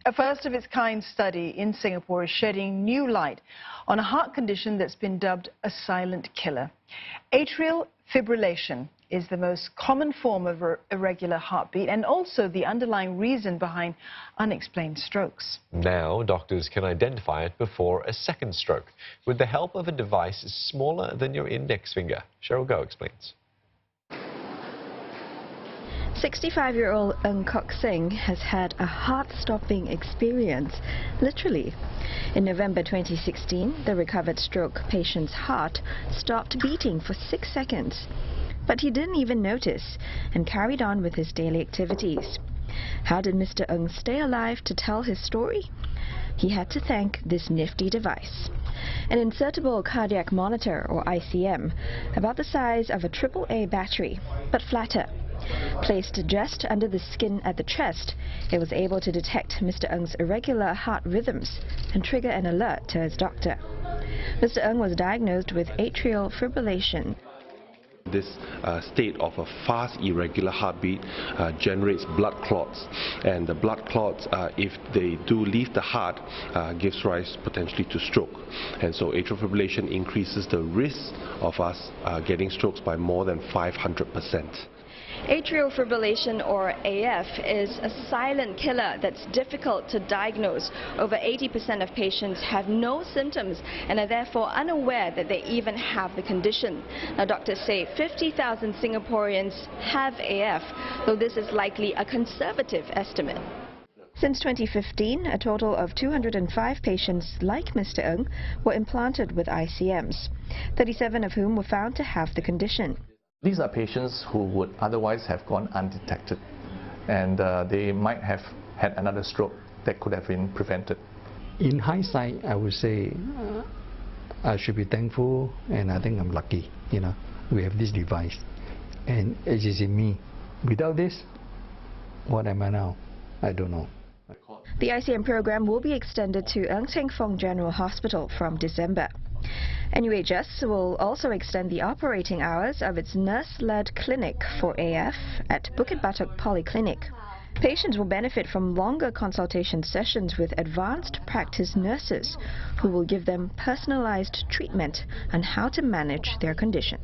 A first-of-its-kind study in Singapore is shedding new light on a heart condition that's been dubbed a silent killer. Atrial fibrillation is the most common form of irregular heartbeat and also the underlying reason behind unexplained strokes. Now, doctors can identify it before a second stroke with the help of a device smaller than your index finger. Cheryl Go explains. 65-year-old Ng Kok Sing has had a heart-stopping experience, literally. In November 2016, the recovered stroke patient's heart stopped beating for 6 seconds. But he didn't even notice and carried on with his daily activities. How did Mr. Ng stay alive to tell his story? He had to thank this nifty device. An insertable cardiac monitor, or ICM, about the size of a AAA battery, but flatter. Placed just under the skin at the chest, it was able to detect Mr. Ng's irregular heart rhythms and trigger an alert to his doctor. Mr. Ng was diagnosed with atrial fibrillation. This state of a fast irregular heartbeat generates blood clots, and the blood clots, if they do leave the heart, gives rise potentially to stroke. And so atrial fibrillation increases the risk of us getting strokes by more than 500%. Atrial fibrillation, or AF, is a silent killer that's difficult to diagnose. Over 80% of patients have no symptoms and are therefore unaware that they even have the condition. Now, doctors say 50,000 Singaporeans have AF, though this is likely a conservative estimate. Since 2015, a total of 205 patients like Mr. Ng were implanted with ICMs, 37 of whom were found to have the condition. These are patients who would otherwise have gone undetected, and they might have had another stroke that could have been prevented. In hindsight, I would say I should be thankful, and I think I'm lucky. We have this device, and it is in me. Without this, what am I now? I don't know. The ICM program will be extended to Ng Teng Fong General Hospital from December. NUHS will also extend the operating hours of its nurse-led clinic for AF at Bukit Batok Polyclinic. Patients will benefit from longer consultation sessions with advanced practice nurses who will give them personalized treatment on how to manage their condition.